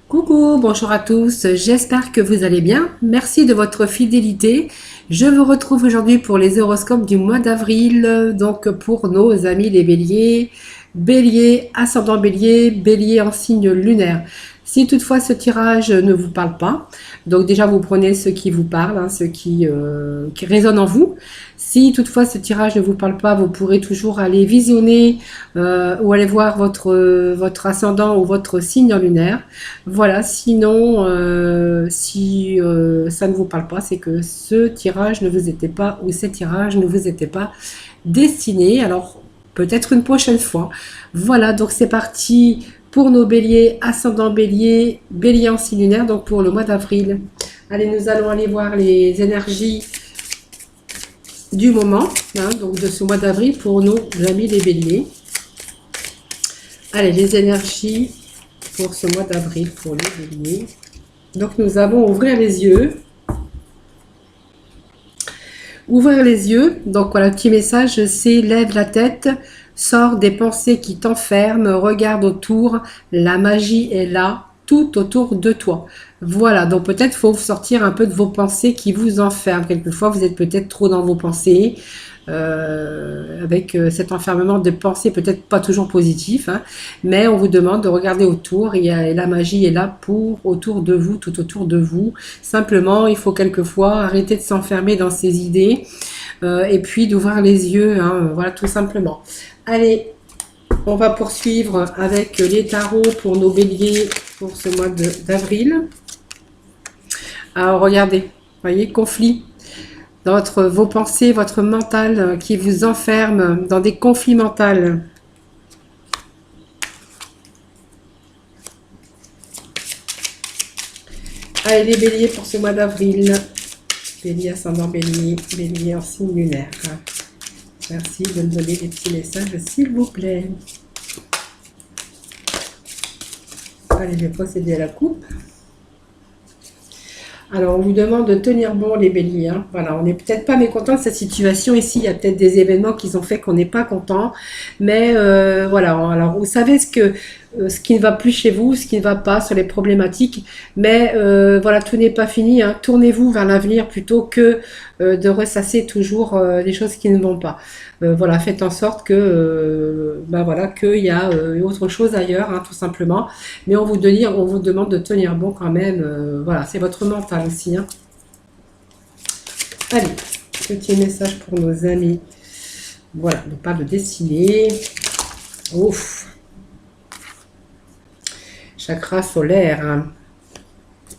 Coucou, bonjour à tous, j'espère que vous allez bien. Merci de votre fidélité. Je vous retrouve aujourd'hui pour les horoscopes du mois d'avril, donc pour nos amis les béliers, bélier, ascendant bélier, bélier en signe lunaire. Si toutefois ce tirage ne vous parle pas, donc déjà vous prenez ce qui vous parle, ce qui résonne en vous. Si toutefois ce tirage ne vous parle pas, vous pourrez toujours aller visionner ou aller voir votre ascendant ou votre signe lunaire. Voilà, sinon, si ça ne vous parle pas, c'est que ce tirage ne vous était pas, ou ces tirages ne vous étaient pas destinés. Alors, peut-être une prochaine fois. Voilà, donc c'est parti pour nos béliers, ascendant bélier, bélier en signe lunaire, donc pour le mois d'avril. Allez, nous allons aller voir les énergies du moment, donc de ce mois d'avril pour nos amis les béliers. Allez, les énergies pour ce mois d'avril pour les béliers. Donc nous avons ouvrir les yeux. Ouvrir les yeux, donc voilà, petit message, c'est lève la tête, sors des pensées qui t'enferment, regarde autour, la magie est là, tout autour de toi. Voilà, donc peut-être faut sortir un peu de vos pensées qui vous enferment. Quelquefois, vous êtes peut-être trop dans vos pensées, avec cet enfermement de pensées peut-être pas toujours positif, mais on vous demande de regarder autour et la magie est là pour autour de vous, tout autour de vous. Simplement, il faut quelquefois arrêter de s'enfermer dans ses idées et puis d'ouvrir les yeux, voilà, tout simplement. Allez, on va poursuivre avec les tarots pour nos béliers pour ce mois d'avril. Alors regardez, voyez, conflit. Dans vos pensées, votre mental qui vous enferme dans des conflits mentaux. Allez, les béliers pour ce mois d'avril. Bélier, ascendant bélier, bélier en signe lunaire. Merci de me donner des petits messages, s'il vous plaît. Allez, je vais procéder à la coupe. Alors, on vous demande de tenir bon, les béliers. Voilà, on n'est peut-être pas mécontent de cette situation ici. Il y a peut-être des événements qui ont fait qu'on n'est pas content. Mais voilà, alors vous savez ce qui ne va plus chez vous, ce qui ne va pas sur les problématiques. Mais voilà, tout n'est pas fini. Tournez-vous vers l'avenir plutôt que de ressasser toujours les choses qui ne vont pas. Voilà, faites en sorte que voilà, qu'il y a autre chose ailleurs, tout simplement. Mais on vous demande de tenir bon quand même. Voilà, c'est votre mental aussi. Allez, petit message pour nos amis. Voilà, on parle de destinée. Ouf. Chakra solaire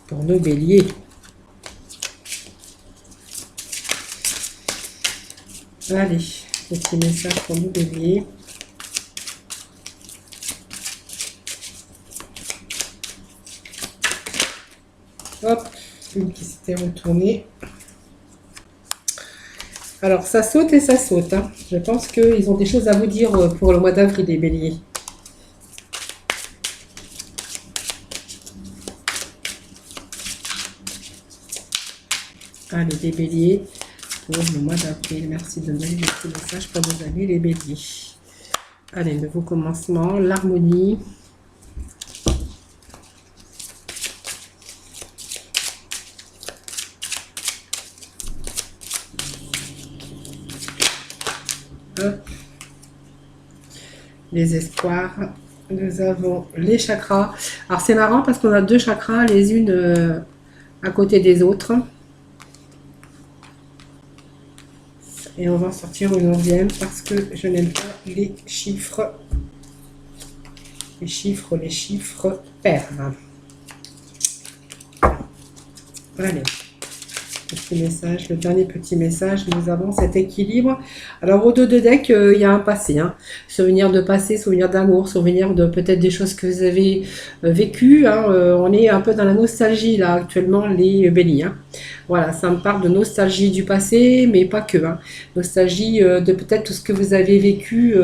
pour nos béliers. Allez, petit message pour nos béliers. Hop, une qui s'était retournée. Alors, ça saute et ça saute. Je pense qu'ils ont des choses à vous dire pour le mois d'avril, les béliers. Allez, les béliers, pour le mois d'avril. Merci de me donner des petits messages pour nos amis, les béliers. Allez, nouveau commencement, l'harmonie. Les espoirs, nous avons les chakras. Alors c'est marrant parce qu'on a deux chakras, les unes à côté des autres. Et on va en sortir une 11e parce que je n'aime pas les chiffres. Les chiffres pairs. Allez. Petit message, le dernier petit message, nous avons cet équilibre. Alors au dos de deck, il y a un passé, souvenir de passé, souvenir d'amour, souvenir de peut-être des choses que vous avez vécues. On est un peu dans la nostalgie là actuellement, les béliers. Voilà, ça me parle de nostalgie du passé, mais pas que. Nostalgie de peut-être tout ce que vous avez vécu.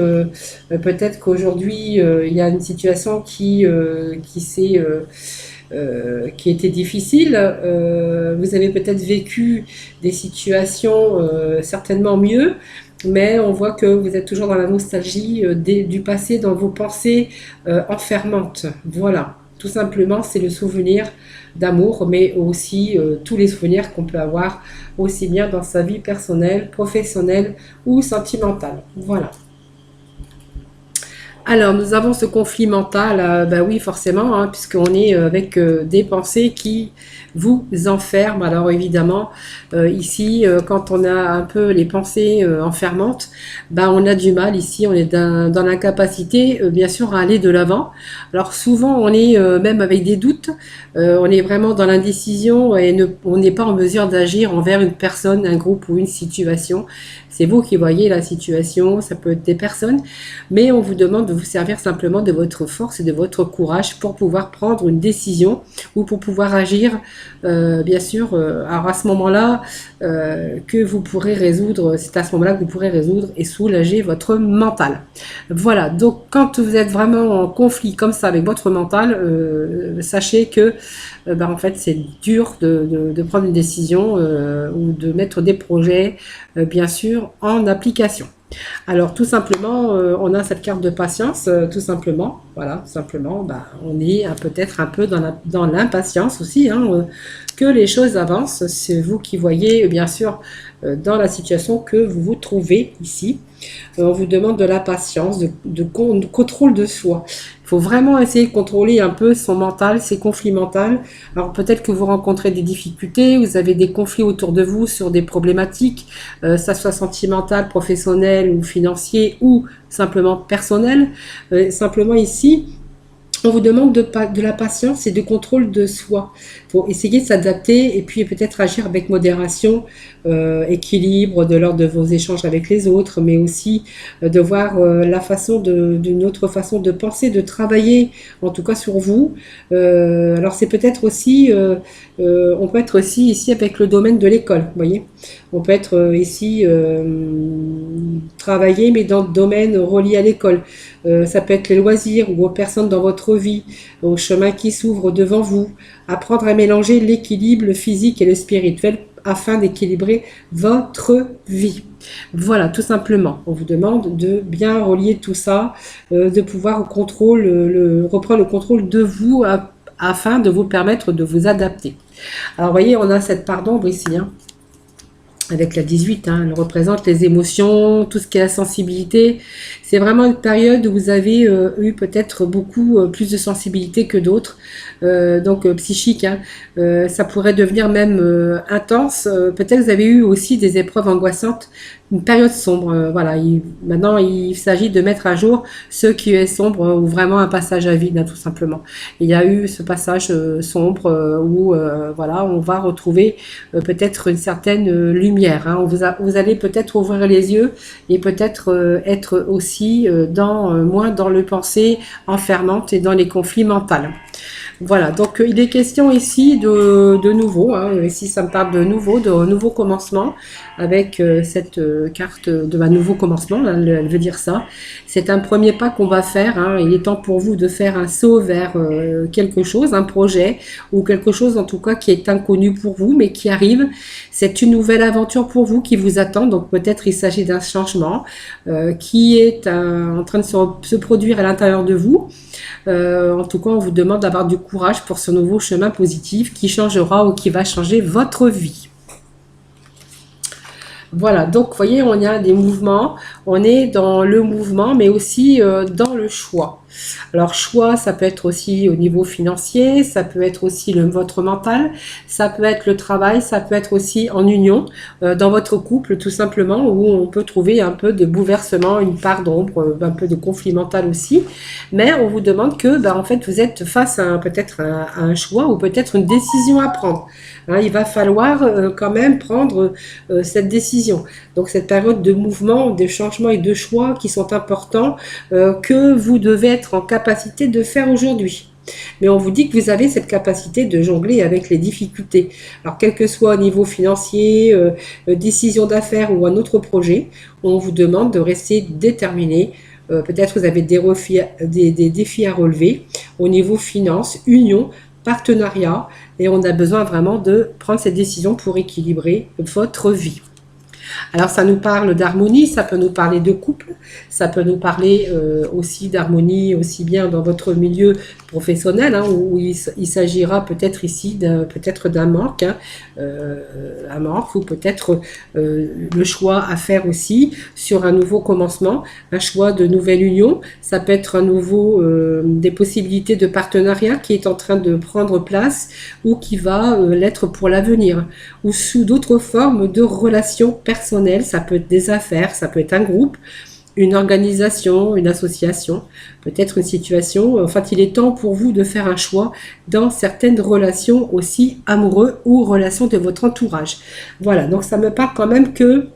Peut-être qu'aujourd'hui, il y a une situation qui était difficile. Vous avez peut-être vécu des situations certainement mieux, mais on voit que vous êtes toujours dans la nostalgie du passé, dans vos pensées enfermantes. Voilà. Tout simplement, c'est le souvenir d'amour, mais aussi tous les souvenirs qu'on peut avoir, aussi bien dans sa vie personnelle, professionnelle ou sentimentale. Voilà. Alors, nous avons ce conflit mental, bah oui, forcément, hein, puisqu'on est avec des pensées qui vous enferment. Alors, évidemment, ici, quand on a un peu les pensées enfermantes, bah, on a du mal ici, on est dans l'incapacité, bien sûr, à aller de l'avant. Alors, souvent, on est même avec des doutes, on est vraiment dans l'indécision et on n'est pas en mesure d'agir envers une personne, un groupe ou une situation. C'est vous qui voyez la situation, ça peut être des personnes, mais on vous demande de vous servir simplement de votre force et de votre courage pour pouvoir prendre une décision ou pour pouvoir agir, bien sûr. Alors à ce moment-là, que vous pourrez résoudre, c'est à ce moment-là que vous pourrez résoudre et soulager votre mental. Voilà, donc quand vous êtes vraiment en conflit comme ça avec votre mental, sachez que en fait c'est dur de prendre une décision ou de mettre des projets, bien sûr, en application. Alors tout simplement, on a cette carte de patience, tout simplement. Voilà, tout simplement, on est peut-être un peu dans l'impatience aussi, hein, que les choses avancent. C'est vous qui voyez, bien sûr, dans la situation que vous vous trouvez ici. On vous demande de la patience, de contrôle de soi. Il faut vraiment essayer de contrôler un peu son mental, ses conflits mentaux. Alors peut-être que vous rencontrez des difficultés, vous avez des conflits autour de vous sur des problématiques, ça soit sentimentales, professionnelles ou financiers ou simplement personnelles. Simplement ici, on vous demande de la patience et de contrôle de soi. Il faut essayer de s'adapter et puis peut-être agir avec modération, équilibre de l'ordre de vos échanges avec les autres, mais aussi de voir la façon d'une autre façon de penser, de travailler, en tout cas sur vous. Alors c'est peut-être aussi, on peut être aussi ici avec le domaine de l'école, vous voyez. On peut être ici travailler, mais dans le domaine relié à l'école. Ça peut être les loisirs ou aux personnes dans votre vie, au chemin qui s'ouvre devant vous. Apprendre à mélanger l'équilibre, le physique et le spirituel afin d'équilibrer votre vie. Voilà, tout simplement. On vous demande de bien relier tout ça, de pouvoir reprendre le contrôle de vous afin de vous permettre de vous adapter. Alors, vous voyez, on a cette part d'ombre ici, hein. Avec la 18, hein, elle représente les émotions, tout ce qui est la sensibilité. C'est vraiment une période où vous avez eu peut-être beaucoup plus de sensibilité que d'autres, donc psychique. Hein. Ça pourrait devenir même intense. Peut-être vous avez eu aussi des épreuves angoissantes, une période sombre. Voilà. Maintenant, il s'agit de mettre à jour ce qui est sombre ou vraiment un passage à vide, hein, tout simplement. Il y a eu ce passage sombre où voilà, on va retrouver peut-être une certaine lumière. Hein. Vous allez peut-être ouvrir les yeux et peut-être être aussi moins dans le pensée enfermante et dans les conflits mentaux. Voilà, donc il est question ici de nouveau, hein, ici ça me parle de nouveau commencement, avec cette carte de nouveau commencement, là, elle veut dire ça. C'est un premier pas qu'on va faire, hein, il est temps pour vous de faire un saut vers quelque chose, un projet, ou quelque chose en tout cas qui est inconnu pour vous, mais qui arrive. C'est une nouvelle aventure pour vous qui vous attend, donc peut-être il s'agit d'un changement qui est en train de se produire à l'intérieur de vous. En tout cas, on vous demande d'avoir du courage pour ce nouveau chemin positif qui changera ou qui va changer votre vie. Voilà, donc vous voyez, on a des mouvements, on est dans le mouvement, mais aussi dans le choix. Alors choix, ça peut être aussi au niveau financier, ça peut être aussi votre mental, ça peut être le travail, ça peut être aussi en union, dans votre couple tout simplement, où on peut trouver un peu de bouleversement, une part d'ombre, un peu de conflit mental aussi. Mais on vous demande que, en fait, vous êtes face à peut-être à un choix ou peut-être une décision à prendre. Hein, il va falloir quand même prendre cette décision. Donc cette période de mouvement, de changement et de choix qui sont importants que vous devez être en capacité de faire aujourd'hui. Mais on vous dit que vous avez cette capacité de jongler avec les difficultés. Alors quel que soit au niveau financier, décision d'affaires ou un autre projet, on vous demande de rester déterminé. Peut-être vous avez des défis à relever au niveau finance, union, partenariat, et on a besoin vraiment de prendre cette décision pour équilibrer votre vie. Alors ça nous parle d'harmonie, ça peut nous parler de couple, ça peut nous parler aussi d'harmonie, aussi bien dans votre milieu professionnel, hein, où il s'agira peut-être ici peut-être d'un manque, hein, un manque, ou peut-être le choix à faire aussi sur un nouveau commencement, un choix de nouvelle union. Ça peut être un nouveau, des possibilités de partenariat qui est en train de prendre place ou qui va l'être pour l'avenir, ou sous d'autres formes de relations personnelles. Ça peut être des affaires, ça peut être un groupe, une organisation, une association, peut-être une situation. En fait, il est temps pour vous de faire un choix dans certaines relations aussi amoureuses ou relations de votre entourage. Voilà, donc ça me parle quand même que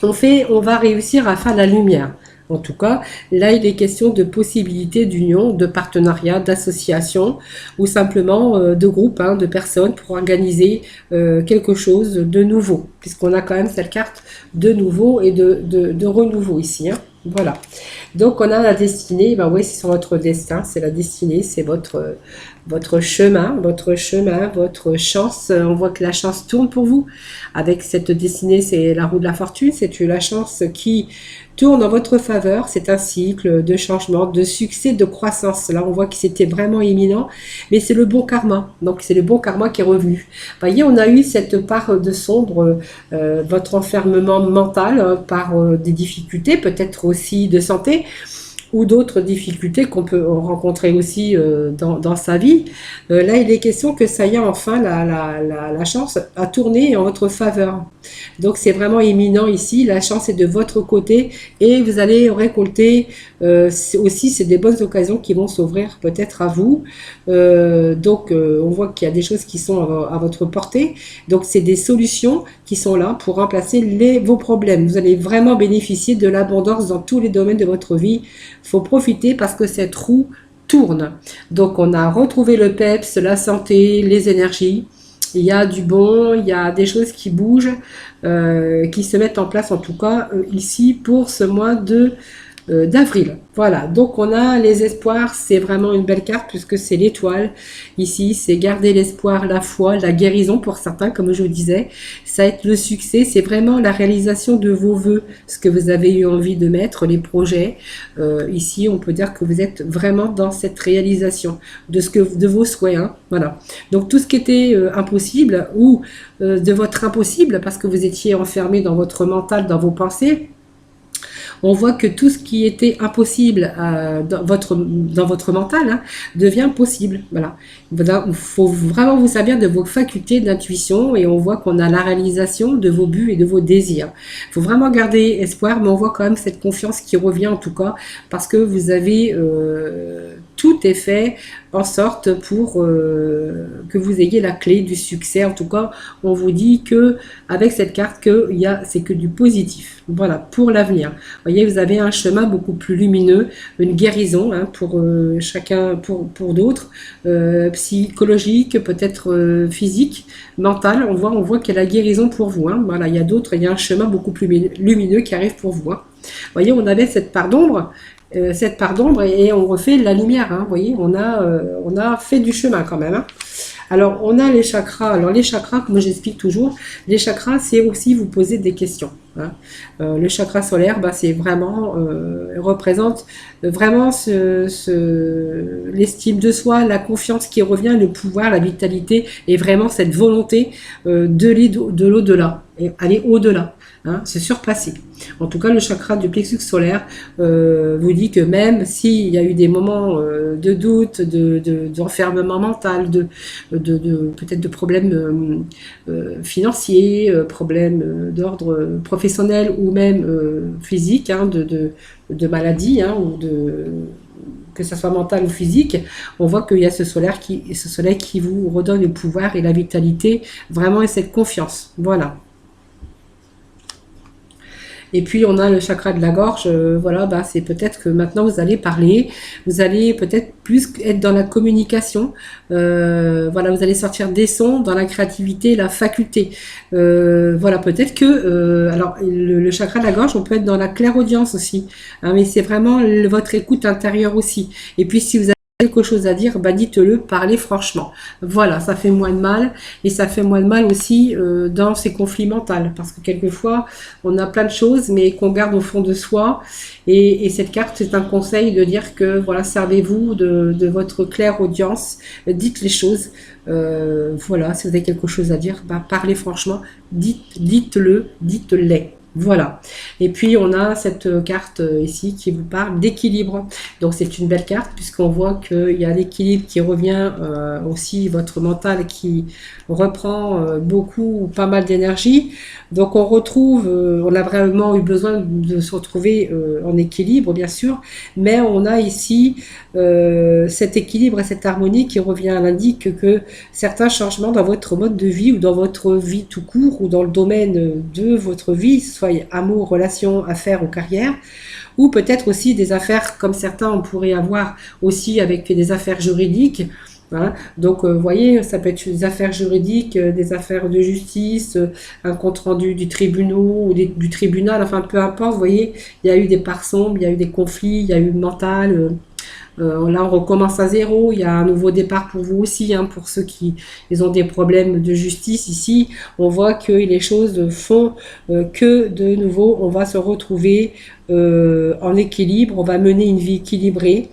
on va réussir à faire la lumière. En tout cas, là, il est question de possibilités d'union, de partenariat, d'association ou simplement de groupe, hein, de personnes pour organiser quelque chose de nouveau, puisqu'on a quand même cette carte de nouveau et de renouveau ici. Hein. Voilà. Donc, on a la destinée. Ben oui, c'est sur votre destin, c'est la destinée, c'est votre chemin, votre chance. On voit que la chance tourne pour vous. Avec cette destinée, c'est la roue de la fortune, c'est la chance qui tourne en votre faveur. C'est un cycle de changement, de succès, de croissance. Là, on voit que c'était vraiment imminent, mais c'est le bon karma. Donc, c'est le bon karma qui est revenu. Vous voyez, on a eu cette part de sombre, votre enfermement mental, hein, par des difficultés, peut-être aussi de santé, ou d'autres difficultés qu'on peut rencontrer aussi dans sa vie. Là, il est question que ça y est, enfin, la chance a tourné en votre faveur. Donc, c'est vraiment imminent ici. La chance est de votre côté et vous allez récolter aussi, c'est des bonnes occasions qui vont s'ouvrir peut-être à vous. Donc, on voit qu'il y a des choses qui sont à votre portée. Donc, c'est des solutions qui sont là pour remplacer vos problèmes. Vous allez vraiment bénéficier de l'abondance dans tous les domaines de votre vie. Il faut profiter parce que cette roue tourne. Donc, on a retrouvé le peps, la santé, les énergies. Il y a du bon, il y a des choses qui bougent, qui se mettent en place en tout cas ici pour ce mois d'avril. Voilà, donc on a les espoirs, c'est vraiment une belle carte puisque c'est l'étoile. Ici, c'est garder l'espoir, la foi, la guérison pour certains, comme je vous disais. Ça va être le succès, c'est vraiment la réalisation de vos vœux, ce que vous avez eu envie de mettre, les projets. Ici, on peut dire que vous êtes vraiment dans cette réalisation de vos souhaits. Hein, voilà. Donc tout ce qui était impossible ou de votre impossible parce que vous étiez enfermé dans votre mental, dans vos pensées, on voit que tout ce qui était impossible dans votre mental, hein, devient possible. Voilà. Il faut vraiment vous servir de vos facultés d'intuition et on voit qu'on a la réalisation de vos buts et de vos désirs. Il faut vraiment garder espoir, mais on voit quand même cette confiance qui revient en tout cas parce que vous avez tout est fait en sorte pour que vous ayez la clé du succès. En tout cas, on vous dit que avec cette carte c'est que du positif. Voilà, pour l'avenir. Vous voyez, vous avez un chemin beaucoup plus lumineux, une guérison, hein, pour chacun, pour d'autres, psychologique, peut-être physique, mental. On voit qu'il y a la guérison pour vous. Hein. Voilà, il y a un chemin beaucoup plus lumineux qui arrive pour vous. Hein. Vous voyez, on avait cette part d'ombre. Et on refait la lumière, hein, vous voyez, on a fait du chemin quand même. Hein. Alors, on a les chakras. Alors, les chakras, comme j'explique toujours, les chakras, c'est aussi vous poser des questions. Hein. Le chakra solaire, c'est vraiment, représente vraiment l'estime de soi, la confiance qui revient, le pouvoir, la vitalité et vraiment cette volonté de l'au-delà, et aller au-delà. Hein, se surpasser. En tout cas, le chakra du plexus solaire vous dit que même s'il y a eu des moments de doute, d'enfermement mental, peut-être de problèmes financiers, problèmes d'ordre professionnel ou même physique, hein, de maladie, hein, ou que ce soit mental ou physique, on voit qu'il y a ce soleil qui vous redonne le pouvoir et la vitalité, vraiment, et cette confiance. Voilà. Et puis on a le chakra de la gorge, voilà, c'est peut-être que maintenant vous allez parler, vous allez peut-être plus être dans la communication, voilà, vous allez sortir des sons dans la créativité, la faculté. Voilà, peut-être que, alors le chakra de la gorge, on peut être dans la clairaudience aussi, hein, mais c'est vraiment votre écoute intérieure aussi. Et puis si vous quelque chose à dire, bah dites-le, parlez franchement. Voilà, ça fait moins de mal et ça fait moins de mal aussi dans ces conflits mentaux parce que quelquefois on a plein de choses mais qu'on garde au fond de soi et cette carte c'est un conseil de dire que voilà, servez-vous de votre claire audience, dites les choses. Voilà, si vous avez quelque chose à dire, bah, parlez franchement, dites-le, dites-les. Voilà. Et puis on a cette carte ici qui vous parle d'équilibre. Donc c'est une belle carte puisqu'on voit qu'il y a l'équilibre qui revient, aussi votre mental qui reprend beaucoup ou pas mal d'énergie. Donc on retrouve, on a vraiment eu besoin de se retrouver en équilibre bien sûr, mais on a ici cet équilibre et cette harmonie qui revient, elle indique que certains changements dans votre mode de vie ou dans votre vie tout court ou dans le domaine de votre vie, soit amour, relation, affaires ou carrière, ou peut-être aussi des affaires comme certains on pourrait avoir aussi avec des affaires juridiques. Hein. Donc, vous voyez, ça peut être des affaires juridiques, des affaires de justice, un compte-rendu du tribunal ou du tribunal, enfin peu importe, vous voyez, il y a eu des parts sombres, il y a eu des conflits, il y a eu le mental. Là, on recommence à zéro. Il y a un nouveau départ pour vous aussi, hein, pour ceux qui ils ont des problèmes de justice. Ici, on voit que les choses font que de nouveau, on va se retrouver en équilibre. On va mener une vie équilibrée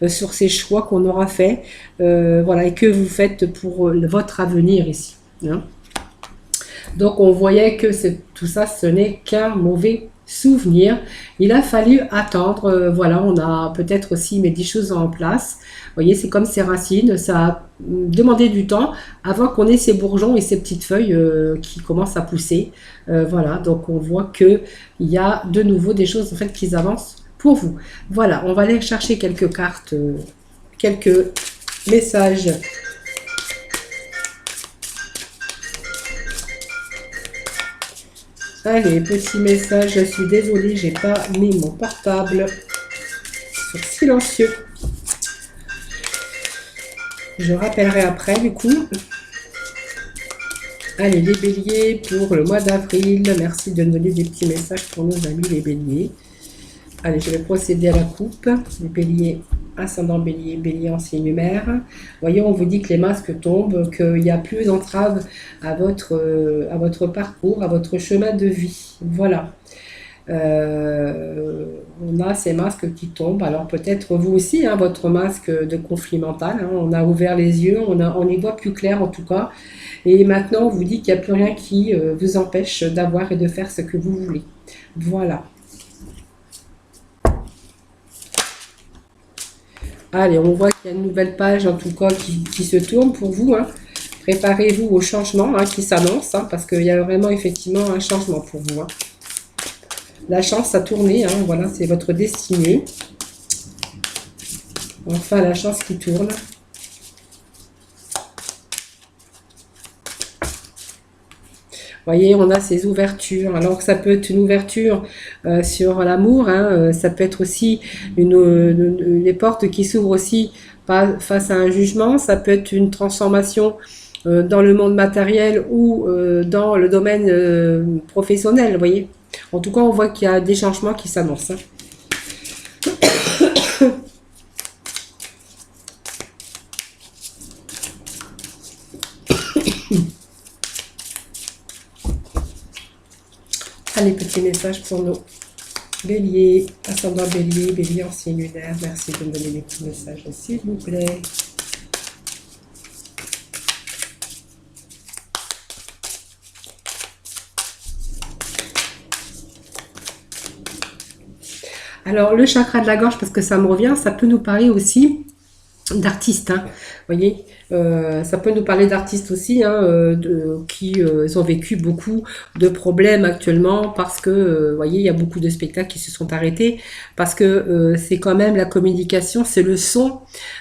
sur ces choix qu'on aura fait, voilà, et que vous faites pour votre avenir ici. Hein. Donc, on voyait que tout ça, ce n'est qu'un mauvais souvenir. Il a fallu attendre, voilà, on a peut-être aussi mis des choses en place. Vous voyez, c'est comme ces racines, ça a demandé du temps avant qu'on ait ces bourgeons et ces petites feuilles qui commencent à pousser. Voilà, donc on voit que il y a de nouveau des choses en fait qui avancent pour vous. Voilà, on va aller chercher quelques cartes, quelques messages. Allez, petit message, je suis désolée, j'ai pas mis mon portable sur silencieux. Je rappellerai après du coup. Allez, les béliers pour le mois d'avril. Merci de me donner des petits messages pour nos amis les béliers. Allez, je vais procéder à la coupe. Les béliers, ascendant bélier, bélier en signe mère. Voyez, on vous dit que les masques tombent, qu'il n'y a plus d'entrave à votre parcours, à votre chemin de vie. Voilà. On a ces masques qui tombent. Alors peut-être vous aussi, hein, votre masque de conflit mental. Hein, on a ouvert les yeux, on y voit plus clair en tout cas. Et maintenant, on vous dit qu'il n'y a plus rien qui vous empêche d'avoir et de faire ce que vous voulez. Voilà. Allez, on voit qu'il y a une nouvelle page en tout cas qui se tourne pour vous. Hein. Préparez-vous au changement hein, qui s'annonce, hein, parce qu'il y a vraiment effectivement un changement pour vous. Hein. La chance a tourné, hein, voilà, c'est votre destinée. Enfin, la chance qui tourne. Vous voyez, on a ces ouvertures. Alors que ça peut être une ouverture sur l'amour, hein, ça peut être aussi les portes qui s'ouvrent aussi face à un jugement. Ça peut être une transformation dans le monde matériel ou dans le domaine professionnel, vous voyez. En tout cas, on voit qu'il y a des changements qui s'annoncent. Hein. Allez, petit message pour nos béliers, ascendant bélier, bélier en signe lunaire. Merci de me donner des petits messages, s'il vous plaît. Alors, le chakra de la gorge, parce que ça me revient, ça peut nous parler aussi d'artistes, hein, voyez, ça peut nous parler d'artistes aussi, hein, qui ont vécu beaucoup de problèmes actuellement parce que, voyez, il y a beaucoup de spectacles qui se sont arrêtés parce que c'est quand même la communication, c'est le son,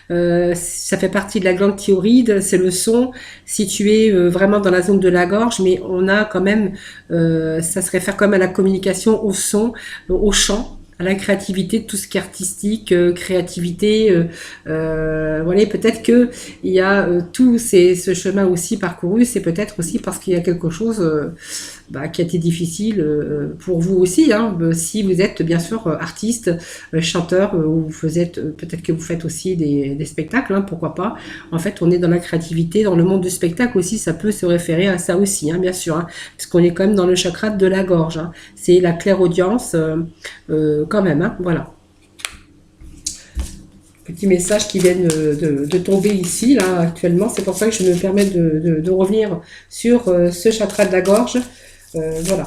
ça fait partie de la glande thyroïde, c'est le son situé vraiment dans la zone de la gorge, mais on a quand même, ça se réfère quand même à la communication, au son, au chant, à la créativité, tout ce qui est artistique, créativité. Voilà, peut-être que il y a ce chemin aussi parcouru, c'est peut-être aussi parce qu'il y a quelque chose qui a été difficile pour vous aussi, hein, si vous êtes bien sûr artiste, chanteur, ou vous êtes, peut-être que vous faites aussi des spectacles, hein, pourquoi pas. En fait, on est dans la créativité, dans le monde du spectacle aussi, ça peut se référer à ça aussi, hein, bien sûr, hein, parce qu'on est quand même dans le chakra de la gorge, hein. C'est la clairaudience quand même, hein, voilà. Petits messages qui viennent de tomber ici, là, actuellement. C'est pour ça que je me permets de revenir sur ce chakra de la gorge. Voilà.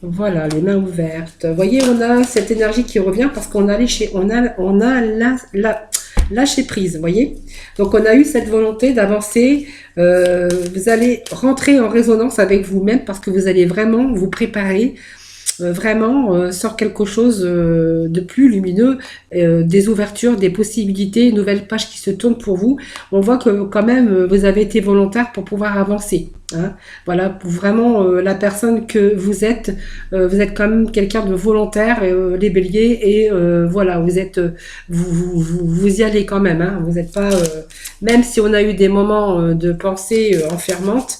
Voilà, les mains ouvertes. Vous voyez, on a cette énergie qui revient parce qu'on a lâché prise, vous voyez. Donc, on a eu cette volonté d'avancer. Vous allez rentrer en résonance avec vous-même parce que vous allez vraiment vous préparer vraiment sur quelque chose de plus lumineux, des ouvertures, des possibilités, une nouvelle page qui se tourne pour vous. On voit que quand même vous avez été volontaire pour pouvoir avancer, hein. Voilà, pour vraiment la personne que vous êtes quand même quelqu'un de volontaire, les béliers, et voilà, vous êtes, vous y allez quand même, hein. Vous n'êtes pas, même si on a eu des moments de pensée enfermante,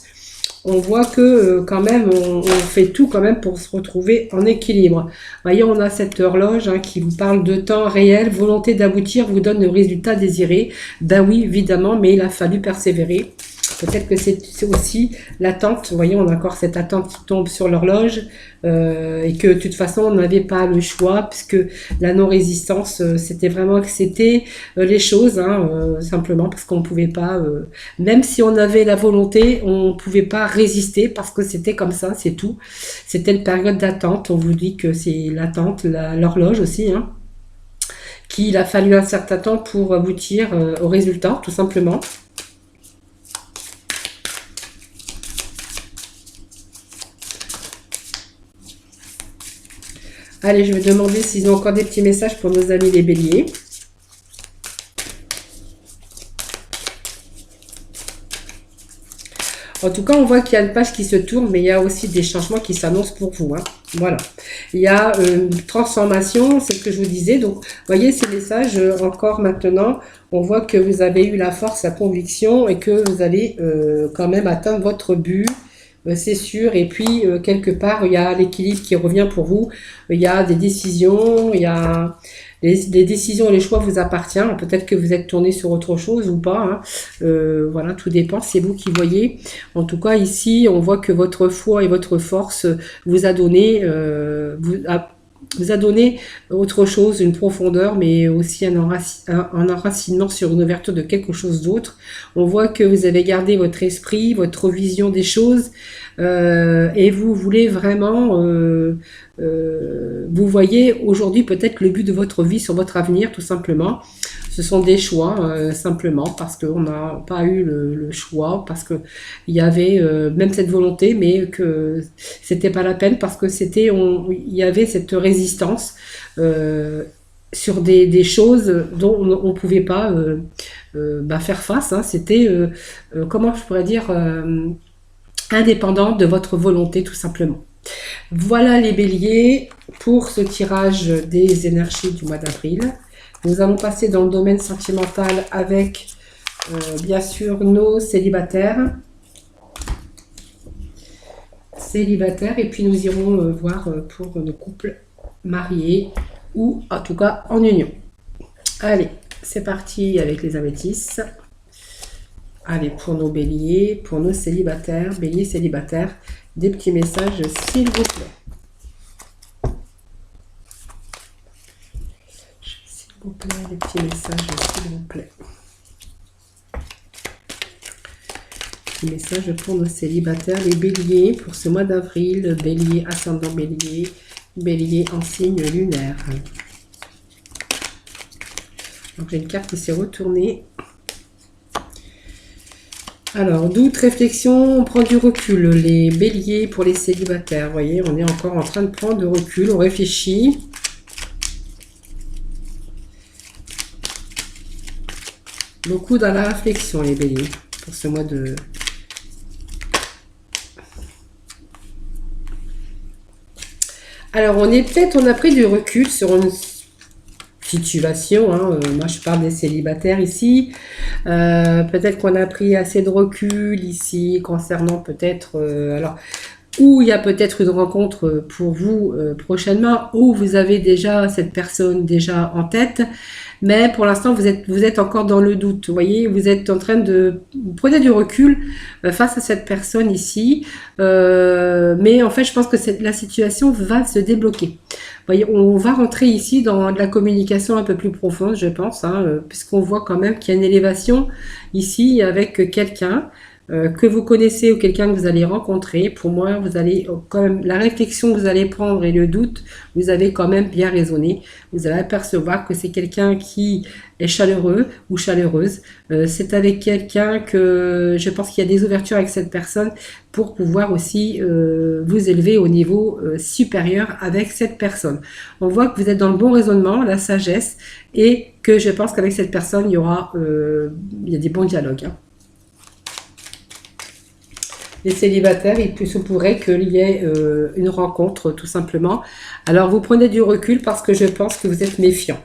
on voit que quand même, on fait tout quand même pour se retrouver en équilibre. Voyez, on a cette horloge, hein, qui vous parle de temps réel, volonté d'aboutir vous donne le résultat désiré. Ben oui, évidemment, mais il a fallu persévérer. Peut-être que c'est aussi l'attente. Vous voyez, on a encore cette attente qui tombe sur l'horloge, et que de toute façon, on n'avait pas le choix, puisque la non-résistance, c'était vraiment accepter les choses, hein, simplement parce qu'on ne pouvait pas, même si on avait la volonté, on ne pouvait pas résister parce que c'était comme ça, c'est tout. C'était une période d'attente. On vous dit que c'est l'attente, l'horloge aussi, hein, qu'il a fallu un certain temps pour aboutir au résultat, tout simplement. Allez, je vais demander s'ils ont encore des petits messages pour nos amis les béliers. En tout cas, on voit qu'il y a une page qui se tourne, mais il y a aussi des changements qui s'annoncent pour vous, hein. Voilà. Il y a une transformation, c'est ce que je vous disais. Donc, vous voyez ces messages, encore maintenant, on voit que vous avez eu la force, la conviction, et que vous allez quand même atteindre votre but. C'est sûr. Et puis, quelque part, il y a l'équilibre qui revient pour vous. Il y a des décisions, il y a les décisions et les choix vous appartiennent. Peut-être que vous êtes tourné sur autre chose ou pas, hein. Voilà, tout dépend. C'est vous qui voyez. En tout cas, ici, on voit que votre foi et votre force vous a donné, vous a donné autre chose, une profondeur, mais aussi un enracinement sur une ouverture de quelque chose d'autre. On voit que vous avez gardé votre esprit, votre vision des choses, et vous voulez vraiment, vous voyez aujourd'hui peut-être le but de votre vie sur votre avenir, tout simplement. Ce sont des choix, simplement, parce qu'on n'a pas eu le choix, parce que il y avait même cette volonté, mais que c'était pas la peine, parce que il y avait cette résistance sur des choses dont on ne pouvait pas faire face, hein. C'était, comment je pourrais dire, indépendant de votre volonté, tout simplement. Voilà les béliers pour ce tirage des énergies du mois d'avril. Nous allons passer dans le domaine sentimental avec, bien sûr, nos célibataires. Et puis nous irons voir pour nos couples mariés ou en tout cas en union. Allez, c'est parti avec les améthystes. Allez, pour nos béliers, pour nos célibataires, béliers célibataires, des petits messages s'il vous plaît. S'il vous plaît, des petits messages s'il vous plaît. Petits messages pour nos célibataires, les béliers, pour ce mois d'avril, bélier, ascendant bélier, bélier en signe lunaire. Donc j'ai une carte qui s'est retournée. Alors, doute, réflexion, on prend du recul. Les béliers pour les célibataires, vous voyez, on est encore en train de prendre du recul, on réfléchit. Beaucoup dans la réflexion, les béliers, pour ce mois de... Alors, on a pris du recul sur une situation, hein. Moi, je parle des célibataires ici. Peut-être qu'on a pris assez de recul ici concernant peut-être... alors, ou il y a peut-être une rencontre pour vous prochainement, ou vous avez déjà cette personne déjà en tête, mais pour l'instant vous êtes encore dans le doute. Vous voyez, vous êtes en train de vous prenez du recul face à cette personne ici, mais en fait je pense que la situation va se débloquer. Vous voyez, on va rentrer ici dans de la communication un peu plus profonde, je pense, hein, puisqu'on voit quand même qu'il y a une élévation ici avec quelqu'un que vous connaissez ou quelqu'un que vous allez rencontrer. Pour moi, vous allez quand même, la réflexion que vous allez prendre et le doute, vous avez quand même bien raisonné. Vous allez apercevoir que c'est quelqu'un qui est chaleureux ou chaleureuse. C'est avec quelqu'un que je pense qu'il y a des ouvertures avec cette personne pour pouvoir aussi vous élever au niveau supérieur avec cette personne. On voit que vous êtes dans le bon raisonnement, la sagesse, et que je pense qu'avec cette personne, il y a des bons dialogues, hein. Les célibataires, il se pourrait qu'il y ait une rencontre, tout simplement. Alors, vous prenez du recul parce que je pense que vous êtes méfiant.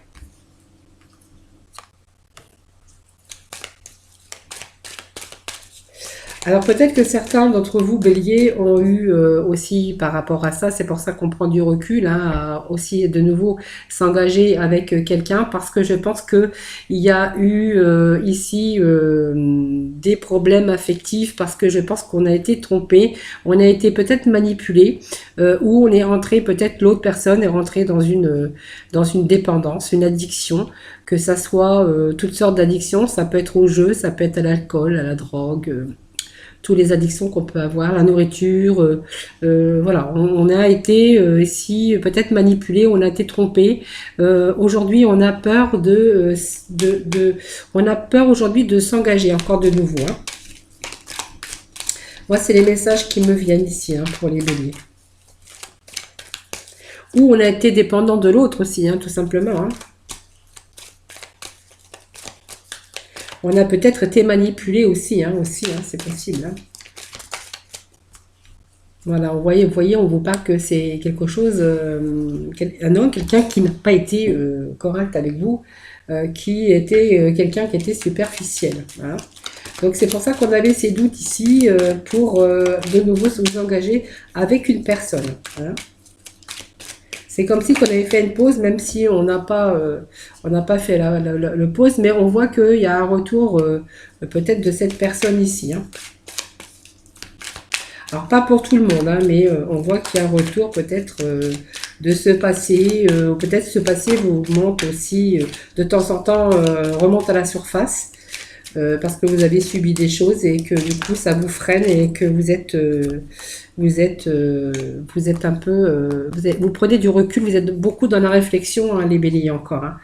Alors peut-être que certains d'entre vous, béliers, ont eu aussi par rapport à ça, c'est pour ça qu'on prend du recul, hein, à aussi de nouveau s'engager avec quelqu'un, parce que je pense que il y a eu ici des problèmes affectifs, parce que je pense qu'on a été trompé, on a été peut-être manipulé, ou on est rentré, peut-être l'autre personne est rentrée dans une dépendance, une addiction, que ça soit toutes sortes d'addictions, ça peut être au jeu, ça peut être à l'alcool, à la drogue, toutes les addictions qu'on peut avoir, la nourriture, voilà, on a été ici peut-être manipulé, on a été trompé. Aujourd'hui, on a peur on a peur aujourd'hui de s'engager encore de nouveau, hein. Moi, c'est les messages qui me viennent ici, hein, pour les béliers. Ou on a été dépendant de l'autre aussi, hein, tout simplement, hein. On a peut-être été manipulé aussi, hein, c'est possible, hein. Voilà, vous voyez, on vous parle que c'est quelque chose, un homme, quelqu'un qui n'a pas été correct avec vous, qui était quelqu'un qui était superficiel. Voilà. Donc c'est pour ça qu'on avait ces doutes ici pour de nouveau se vous engager avec une personne. Voilà. C'est comme si on avait fait une pause, même si on n'a pas fait le pause, mais on voit qu'il y a un retour peut-être de cette personne ici, hein. Alors pas pour tout le monde, hein, mais on voit qu'il y a un retour peut-être de ce passé, peut-être ce passé vous monte aussi de temps en temps, remonte à la surface. Parce que vous avez subi des choses et que du coup ça vous freine et que vous êtes un peu, vous prenez du recul, vous êtes beaucoup dans la réflexion, hein, les béliers encore, hein.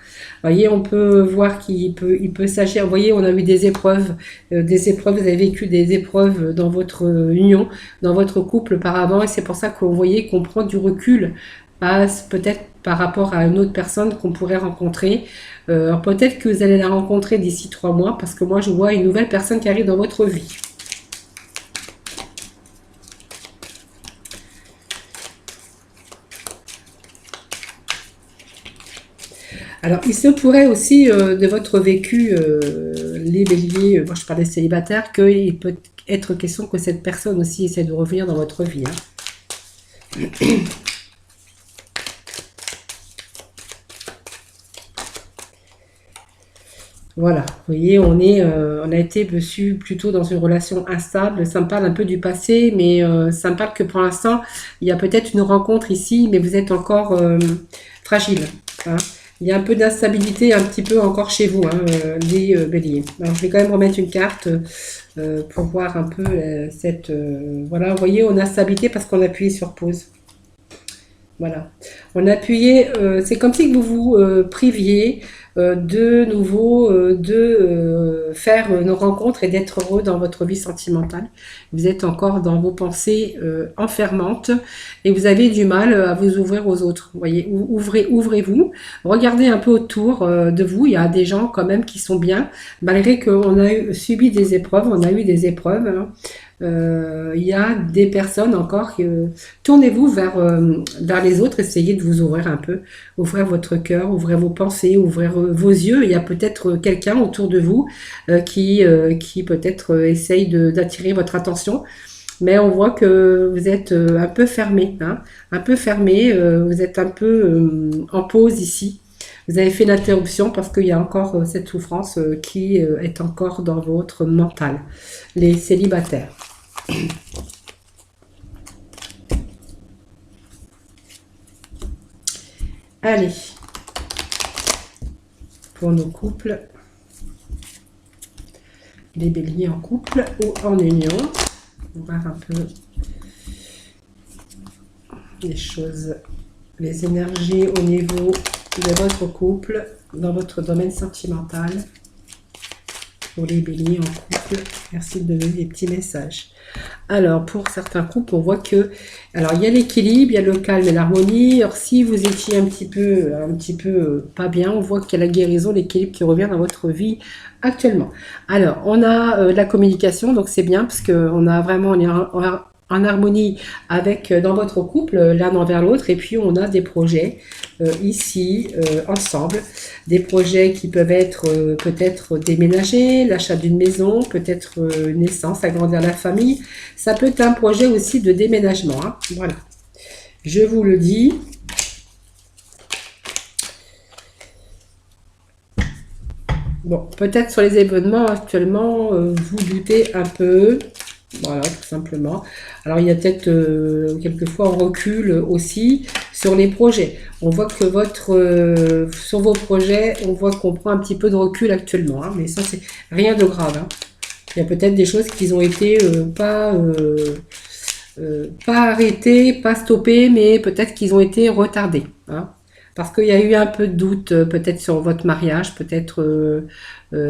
Vous voyez, on peut voir il peut s'agir, vous voyez, on a eu des épreuves, vous avez vécu des épreuves dans votre union, dans votre couple auparavant, et c'est pour ça qu'on voyait qu'on prend du recul, peut-être par rapport à une autre personne qu'on pourrait rencontrer. Alors peut-être que vous allez la rencontrer d'ici 3 mois, parce que moi je vois une nouvelle personne qui arrive dans votre vie. Alors il se pourrait aussi de votre vécu, les béliers, moi je parlais célibataire, qu'il peut être question que cette personne aussi essaie de revenir dans votre vie, hein. Voilà, vous voyez, on a été dessus plutôt dans une relation instable. Ça me parle un peu du passé, mais ça me parle que pour l'instant, il y a peut-être une rencontre ici, mais vous êtes encore fragile, hein. Il y a un peu d'instabilité un petit peu encore chez vous, hein, les béliers. Alors, je vais quand même remettre une carte pour voir un peu voilà, vous voyez, on a stabilité parce qu'on a appuyé sur pause. Voilà. On a appuyé, c'est comme si vous vous priviez de nouveau de faire une rencontre et d'être heureux dans votre vie sentimentale. Vous êtes encore dans vos pensées enfermantes et vous avez du mal à vous ouvrir aux autres. Vous voyez, ouvrez-vous, regardez un peu autour de vous. Il y a des gens quand même qui sont bien, malgré qu'on a subi des épreuves, on a eu des épreuves, hein. Il y a des personnes encore, tournez-vous vers les autres, essayez de vous ouvrir un peu, ouvrir votre cœur, ouvrir vos pensées, ouvrir vos yeux. Il y a peut-être quelqu'un autour de vous qui peut-être essaye d'attirer votre attention. Mais on voit que vous êtes un peu fermé, hein, un peu fermé, vous êtes un peu en pause ici. Vous avez fait l'interruption parce qu'il y a encore cette souffrance qui est encore dans votre mental. Les célibataires. Allez, pour nos couples, les béliers en couple ou en union, on va voir un peu les choses, les énergies au niveau de votre couple, dans votre domaine sentimental. Pour les béliers en couple, merci de donner des petits messages. Alors, pour certains couples, on voit que, alors il y a l'équilibre, il y a le calme et l'harmonie. Alors, si vous étiez un petit peu pas bien, on voit qu'il y a la guérison, l'équilibre qui revient dans votre vie actuellement. Alors, on a la communication, donc c'est bien parce qu'on a vraiment, on est en harmonie avec dans votre couple, l'un envers l'autre, et puis on a des projets ici ensemble, des projets qui peuvent être peut-être déménager, l'achat d'une maison, peut-être une naissance, agrandir la famille. Ça peut être un projet aussi de déménagement, hein. Voilà, je vous le dis. Bon, peut-être sur les événements actuellement, vous doutez un peu. Voilà, tout simplement. Alors, il y a peut-être quelquefois un recul aussi sur les projets. On voit que sur vos projets, on voit qu'on prend un petit peu de recul actuellement, hein, mais ça, c'est rien de grave, hein. Il y a peut-être des choses qui ont été pas arrêtées, pas stoppées, mais peut-être qu'ils ont été retardés, hein. Parce qu'il y a eu un peu de doute, peut-être sur votre mariage, peut-être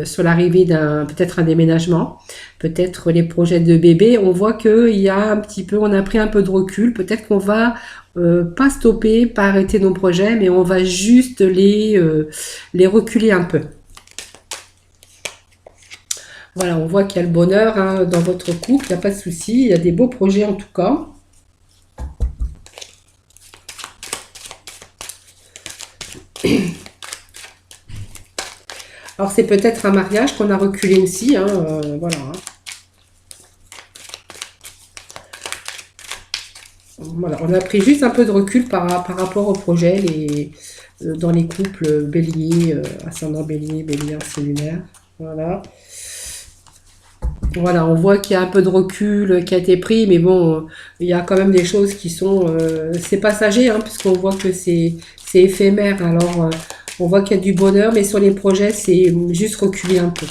sur l'arrivée peut-être un déménagement, peut-être les projets de bébé. On voit qu'il y a un petit peu, on a pris un peu de recul. Peut-être qu'on va pas stopper, pas arrêter nos projets, mais on va juste les reculer un peu. Voilà, on voit qu'il y a le bonheur, hein, dans votre couple, il n'y a pas de souci, il y a des beaux projets en tout cas. Alors c'est peut-être un mariage qu'on a reculé aussi, hein, voilà, hein. Voilà, on a pris juste un peu de recul par rapport au projet dans les couples bélier, ascendant bélier, bélier en lunaire. Voilà. Voilà, on voit qu'il y a un peu de recul qui a été pris, mais bon, il y a quand même des choses qui sont... c'est passager, hein, puisqu'on voit que c'est éphémère. Alors, on voit qu'il y a du bonheur, mais sur les projets, c'est juste reculer un peu.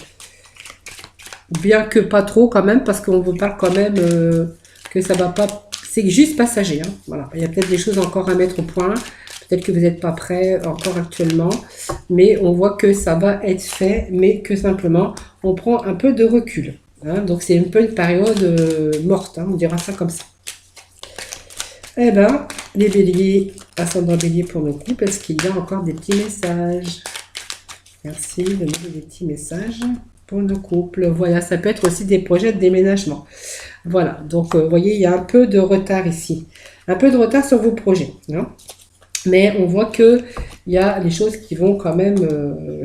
Bien que pas trop quand même, parce qu'on vous parle quand même que ça va pas... C'est juste passager, hein. Voilà, il y a peut-être des choses encore à mettre au point. Peut-être que vous n'êtes pas prêt encore actuellement, mais on voit que ça va être fait, mais que simplement, on prend un peu de recul. Hein, donc c'est un peu une période morte, hein, on dira ça comme ça. Eh bien, les béliers, ascendant bélier pour nos couples, est-ce qu'il y a encore des petits messages? Merci de nous donner des petits messages pour nos couples. Voilà, ça peut être aussi des projets de déménagement. Voilà, donc vous voyez, il y a un peu de retard ici. Un peu de retard sur vos projets, hein. Mais on voit que il y a des choses qui vont quand même,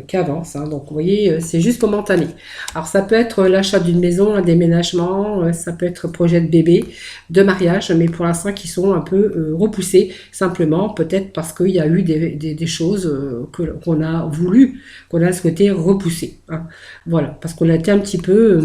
qui avancent, hein. Donc, vous voyez, c'est juste momentané. Alors, ça peut être l'achat d'une maison, un déménagement, ça peut être projet de bébé, de mariage, mais pour l'instant, qui sont un peu repoussés, simplement, peut-être parce qu'il y a eu des choses qu'on a voulu, qu'on a souhaité repousser, hein. Voilà, parce qu'on a été un petit peu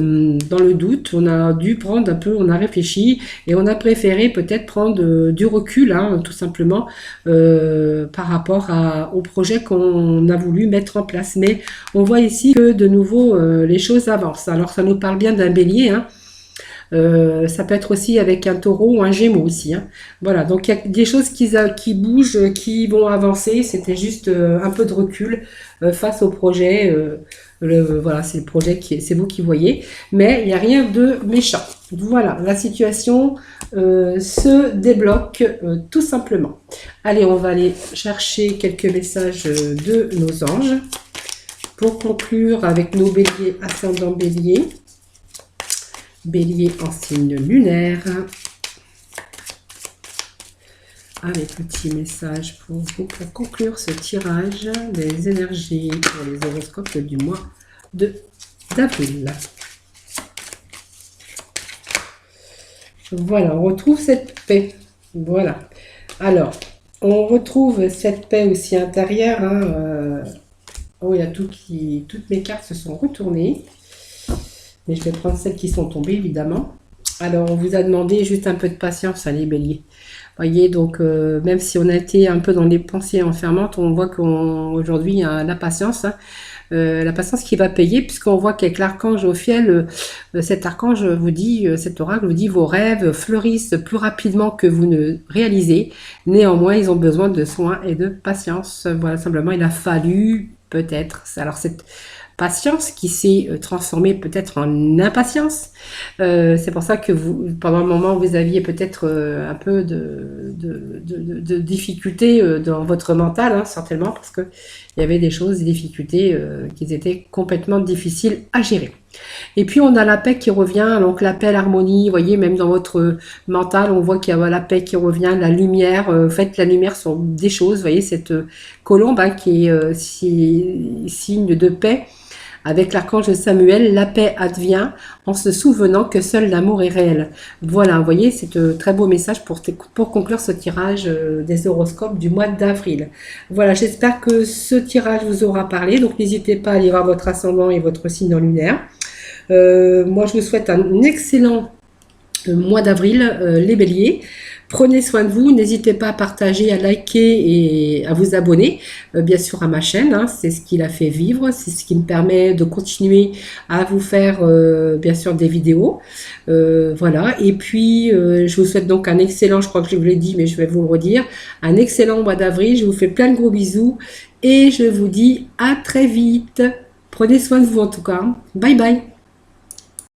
dans le doute, on a dû prendre un peu, on a réfléchi, et on a préféré peut-être prendre du recul, hein, tout simplement, par rapport au projet qu'on a voulu mettre en place. Mais on voit ici que de nouveau les choses avancent. Alors ça nous parle bien d'un bélier, hein. Ça peut être aussi avec un taureau ou un gémeau aussi, hein. Voilà, donc il y a des choses qui bougent, qui vont avancer. C'était juste un peu de recul face au projet. Voilà, c'est le projet c'est vous qui voyez, mais il n'y a rien de méchant. Voilà, la situation se débloque tout simplement. Allez, on va aller chercher quelques messages de nos anges pour conclure avec nos béliers, ascendant bélier. Bélier en signe lunaire. Allez, petit message pour vous pour conclure ce tirage des énergies pour les horoscopes du mois d'avril. Voilà, on retrouve cette paix. Voilà. Alors, on retrouve cette paix aussi intérieure. Hein, oh, il y a toutes mes cartes se sont retournées. Mais je vais prendre celles qui sont tombées, évidemment. Alors, on vous a demandé juste un peu de patience, les béliers. Voyez, donc, même si on a été un peu dans les pensées enfermantes, on voit qu'aujourd'hui, il y a la patience. Hein, la patience qui va payer, puisqu'on voit qu'avec l'archange Ophiel, cet archange vous dit, cet oracle vous dit, vos rêves fleurissent plus rapidement que vous ne réalisez. Néanmoins, ils ont besoin de soins et de patience. Voilà, simplement, il a fallu peut-être. Alors, cette patience qui s'est transformée peut-être en impatience. C'est pour ça que vous, pendant un moment, vous aviez peut-être un peu de difficultés dans votre mental, hein, certainement, parce que il y avait des choses, des difficultés qui étaient complètement difficiles à gérer. Et puis on a la paix qui revient, donc la paix, l'harmonie, vous voyez, même dans votre mental, on voit qu'il y a la paix qui revient, la lumière, en fait la lumière sont des choses, vous voyez, cette colombe hein, qui est signe de paix. Avec l'archange Samuel, la paix advient en se souvenant que seul l'amour est réel. Voilà, vous voyez, c'est un très beau message pour conclure ce tirage des horoscopes du mois d'avril. Voilà, j'espère que ce tirage vous aura parlé. Donc, n'hésitez pas à aller voir votre ascendant et votre signe en lunaire. Moi, je vous souhaite un excellent mois d'avril, les béliers. Prenez soin de vous, n'hésitez pas à partager, à liker et à vous abonner, bien sûr à ma chaîne, hein, c'est ce qui la fait vivre, c'est ce qui me permet de continuer à vous faire bien sûr des vidéos, voilà, et puis je vous souhaite donc un excellent, je crois que je vous l'ai dit mais je vais vous le redire, un excellent mois d'avril, je vous fais plein de gros bisous et je vous dis à très vite, prenez soin de vous en tout cas, bye bye.